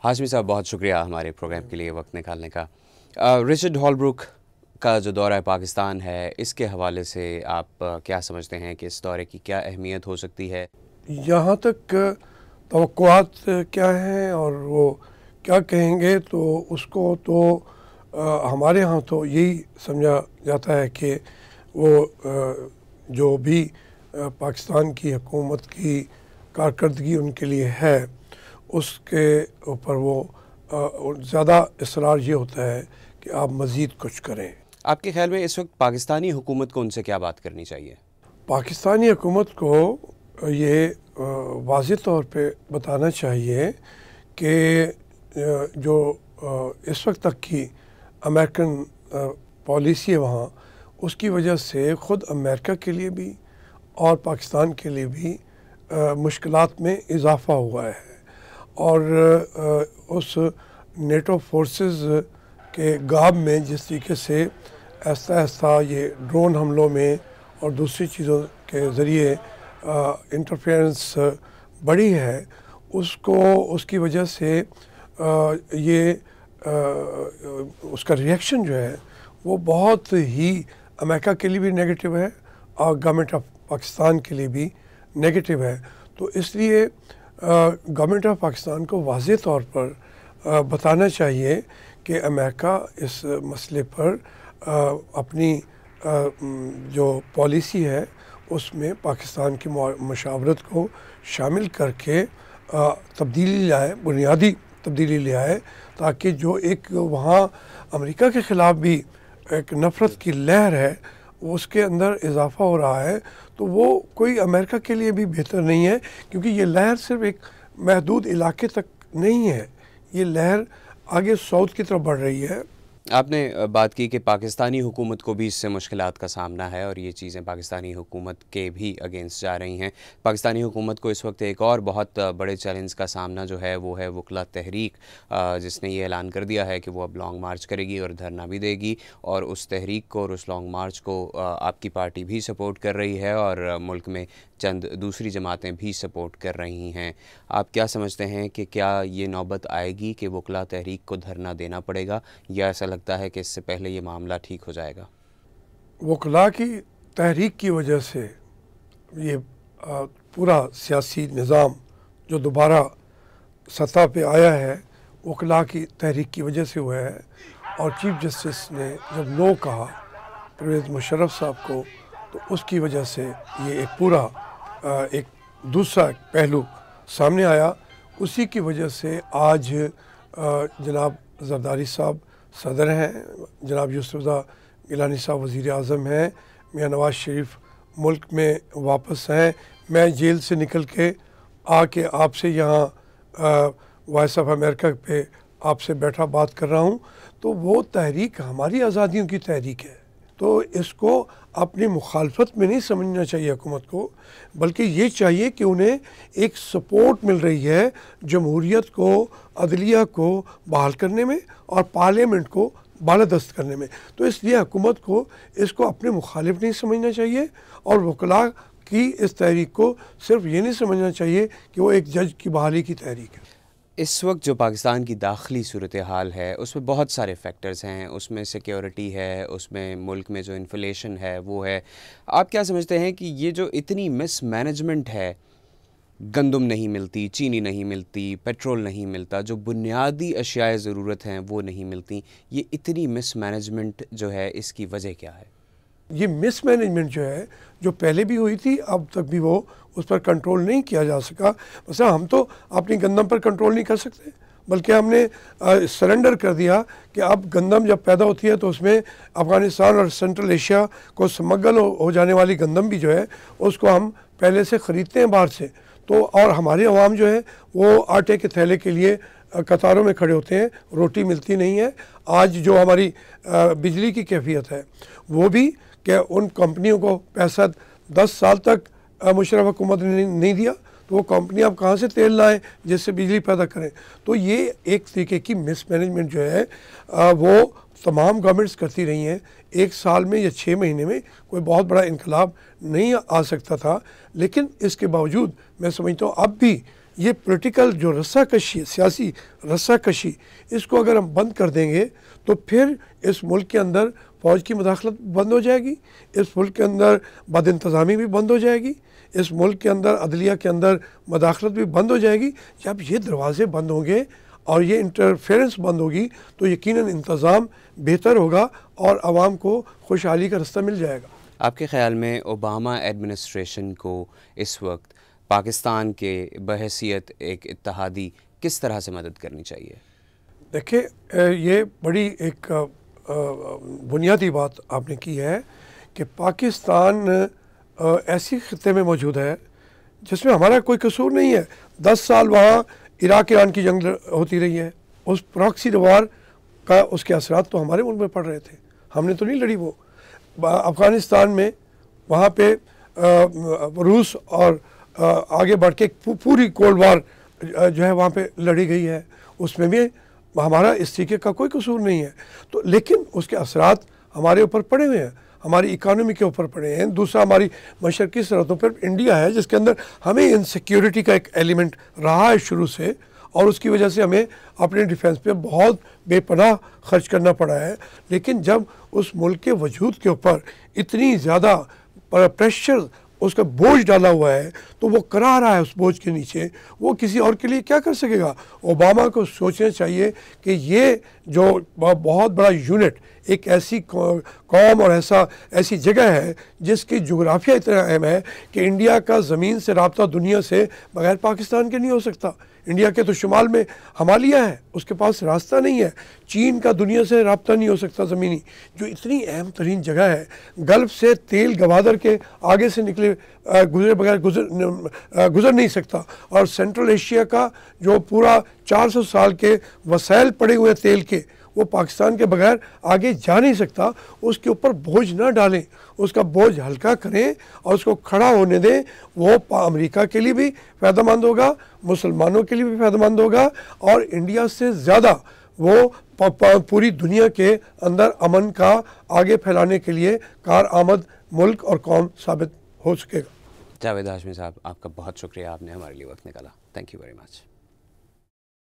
हाशमी साहब, बहुत शुक्रिया हमारे प्रोग्राम के लिए वक्त निकालने का। रिचर्ड हॉलब्रुक का जो दौरा पाकिस्तान है, इसके हवाले से आप क्या समझते हैं कि इस दौरे की क्या अहमियत हो सकती है? यहाँ तक तवक्कुआत क्या हैं और वो क्या कहेंगे, तो उसको तो हमारे यहाँ तो यही समझा जाता है कि वो जो भी पाकिस्तान की हुकूमत की कारकर्दगी उनके लिए है, उसके ऊपर वो ज़्यादा इसरार ये होता है कि आप मज़ीद कुछ करें। आपके ख्याल में इस वक्त पाकिस्तानी हुकूमत को उनसे क्या बात करनी चाहिए? पाकिस्तानी हुकूमत को ये वाज़ेह तौर पे बताना चाहिए कि जो इस वक्त तक की अमेरिकन पॉलिसी है वहाँ, उसकी वजह से ख़ुद अमेरिका के लिए भी और पाकिस्तान के लिए भी मुश्किलात में इजाफ़ा हुआ है। और उस नेटो फोर्सेस के गाब में जिस तरीके से आहिस्ता आहिस्ता ये ड्रोन हमलों में और दूसरी चीज़ों के ज़रिए इंटरफेरेंस बढ़ी है, उसकी वजह से ये उसका रिएक्शन जो है वो बहुत ही अमेरिका के लिए भी नेगेटिव है और गवर्नमेंट ऑफ पाकिस्तान के लिए भी नेगेटिव है। तो इसलिए गवर्नमेंट ऑफ पाकिस्तान को वाज़ेह तौर पर बताना चाहिए कि अमेरिका इस मसले पर अपनी जो पॉलिसी है उसमें पाकिस्तान की मशावरत को शामिल करके तब्दीली लाए, बुनियादी तब्दीली ले आए, ताकि जो एक वहाँ अमेरिका के ख़िलाफ़ भी एक नफ़रत की लहर है उसके अंदर इजाफ़ा हो रहा है, तो वो कोई अमेरिका के लिए भी बेहतर नहीं है, क्योंकि ये लहर सिर्फ एक महदूद इलाके तक नहीं है, ये लहर आगे साउथ की तरफ बढ़ रही है। आपने बात की कि पाकिस्तानी हुकूमत को भी इससे मुश्किलात का सामना है और ये चीज़ें पाकिस्तानी हुकूमत के भी अगेंस्ट जा रही हैं। पाकिस्तानी हुकूमत को इस वक्त एक और बहुत बड़े चैलेंज का सामना जो है वो है वकला तहरीक, जिसने ये ऐलान कर दिया है कि वो अब लॉन्ग मार्च करेगी और धरना भी देगी, और उस तहरीक को और उस लॉन्ग मार्च को आपकी पार्टी भी सपोर्ट कर रही है और मुल्क में चंद दूसरी जमातें भी सपोर्ट कर रही हैं। आप क्या समझते हैं कि क्या ये नौबत आएगी कि वकला तहरीक को धरना देना पड़ेगा, या ऐसा लगता है कि इससे पहले ये मामला ठीक हो जाएगा? वकला की तहरीक की वजह से ये पूरा सियासी निज़ाम जो दोबारा सत्ता पे आया है, वकला की तहरीक की वजह से हुआ है। और चीफ जस्टिस ने जब नो कहा परवेज़ मुशर्रफ साहब को, तो उसकी वजह से ये एक पूरा एक दूसरा पहलू सामने आया। उसी की वजह से आज जनाब जरदारी साहब सदर हैं, जनाब यूसुफ़ज़ई गिलानी साहब वज़ीर आज़म हैं, मियाँ नवाज़ शरीफ मुल्क में वापस हैं, मैं जेल से निकल के आके आपसे यहाँ वॉइस ऑफ अमेरिका पे आपसे बैठा बात कर रहा हूँ। तो वो तहरीक हमारी आज़ादियों की तहरीक है, तो इसको अपनी मुखालफत में नहीं समझना चाहिए हुकूमत को, बल्कि ये चाहिए कि उन्हें एक सपोर्ट मिल रही है जमहूरियत को, अदलिया को बहाल करने में और पार्लियामेंट को बालादस्त करने में। तो इसलिए हुकूमत को इसको अपने मुखालिफ नहीं समझना चाहिए, और वकला की इस तहरीक को सिर्फ ये नहीं समझना चाहिए कि वो एक जज की बहाली की तहरीक है। इस वक्त जो पाकिस्तान की दाखिली सूरत हाल है उसमें बहुत सारे फैक्टर्स हैं, उसमें सिक्योरिटी है, उसमें मुल्क में जो इन्फ्लेशन है वो है। आप क्या समझते हैं कि ये जो इतनी मिस मैनेजमेंट है, गंदम नहीं मिलती, चीनी नहीं मिलती, पेट्रोल नहीं मिलता, जो बुनियादी अशियाए ज़रूरत हैं वो नहीं मिलती, ये इतनी मिस मैनेजमेंट जो है इसकी वजह क्या है? ये मिस मैनेजमेंट जो है, जो पहले भी हुई थी, अब तक भी वो उस पर कंट्रोल नहीं किया जा सका। वैसे हम तो अपनी गंदम पर कंट्रोल नहीं कर सकते, बल्कि हमने सरेंडर कर दिया कि अब गंदम जब पैदा होती है तो उसमें अफ़गानिस्तान और सेंट्रल एशिया को स्मगल हो जाने वाली गंदम भी जो है उसको हम पहले से ख़रीदते हैं बाहर से। तो और हमारे अवाम जो है वो आटे के थैले के लिए कतारों में खड़े होते हैं, रोटी मिलती नहीं है। आज जो हमारी बिजली की कैफियत है वो भी कि उन कंपनियों को पैसा 10 साल तक मुशर्रफ हुकूमत ने नहीं दिया, तो वो कंपनी अब कहाँ से तेल लाएं जिससे बिजली पैदा करें। तो ये एक तरीके की मिस मैनेजमेंट जो है वो तमाम गवर्नमेंट्स करती रही हैं। एक साल में या 6 महीने में कोई बहुत बड़ा इनकलाब नहीं आ सकता था, लेकिन इसके बावजूद मैं समझता हूँ अब भी یہ پولیٹیکل جو رسہ کشی ہے، سیاسی رسہ کشی، اس کو اگر ہم بند کر دیں گے تو پھر اس ملک کے اندر فوج کی مداخلت بند ہو جائے گی، اس ملک کے اندر بد انتظامی بھی بند ہو جائے گی، اس ملک کے اندر عدلیہ کے اندر مداخلت بھی بند ہو جائے گی۔ جب یہ دروازے بند ہوں گے اور یہ انٹرفیرنس بند ہوگی تو یقیناً انتظام بہتر ہوگا اور عوام کو خوشحالی کا رستہ مل جائے گا۔ آپ کے خیال میں اوباما ایڈمنسٹریشن کو اس وقت پاکستان کے بحیثیت ایک اتحادی کس طرح سے مدد کرنی چاہیے؟ دیکھیں، یہ بڑی ایک بنیادی بات آپ نے کی ہے کہ پاکستان ایسی خطے میں موجود ہے جس میں ہمارا کوئی قصور نہیں ہے۔ 10 سال وہاں عراق ایران کی جنگ ہوتی رہی ہے، اس پراکسی وار کا اس کے اثرات تو ہمارے ملک میں پڑ رہے تھے، ہم نے تو نہیں لڑی۔ وہ افغانستان میں وہاں پہ روس اور آگے بڑھ کے پوری کولڈ وار جو ہے وہاں پہ لڑی گئی ہے، اس میں بھی ہمارا اس طریقے کا کوئی قصور نہیں ہے۔ تو لیکن اس کے اثرات ہمارے اوپر پڑے ہوئے ہیں، ہماری اکانومی کے اوپر پڑے ہیں۔ دوسرا، ہماری مشرقی سرحدوں پر انڈیا ہے جس کے اندر ہمیں انسیکیورٹی کا ایک ایلیمنٹ رہا ہے شروع سے، اور اس کی وجہ سے ہمیں اپنے ڈیفنس پہ بہت بے پناہ خرچ کرنا پڑا ہے۔ لیکن جب اس ملک کے وجود کے اوپر اتنی زیادہ پریشر، اس کا بوجھ ڈالا ہوا ہے تو وہ کرا رہا ہے اس بوجھ کے نیچے، وہ کسی اور کے لیے کیا کر سکے گا؟ اوباما کو سوچنا چاہیے کہ یہ جو بہت بڑا یونٹ، ایک ایسی قوم اور ایسی جگہ ہے جس کی جغرافیہ اتنا اہم ہے کہ انڈیا کا زمین سے رابطہ دنیا سے بغیر پاکستان کے نہیں ہو سکتا۔ انڈیا کے تو شمال میں ہمالیہ ہے، اس کے پاس راستہ نہیں ہے۔ چین کا دنیا سے رابطہ نہیں ہو سکتا زمینی، جو اتنی اہم ترین جگہ ہے۔ گلف سے تیل گوادر کے آگے سے گزرے بغیر گزر نہیں سکتا، اور سینٹرل ایشیا کا جو پورا 400 سال کے وسائل پڑے ہوئے تیل کے، وہ پاکستان کے بغیر آگے جا نہیں سکتا۔ اس کے اوپر بوجھ نہ ڈالیں، اس کا بوجھ ہلکا کریں اور اس کو کھڑا ہونے دیں۔ وہ امریکہ کے لیے بھی فائدہ مند ہوگا، مسلمانوں کے لیے بھی فائدہ مند ہوگا، اور انڈیا سے زیادہ وہ پوری دنیا کے اندر امن کا آگے پھیلانے کے لیے کارآمد ملک اور قوم ثابت ہو سکے گا۔ جاوید ہاشمی صاحب، آپ کا بہت شکریہ، آپ نے ہمارے لیے وقت نکالا۔ Thank you very much.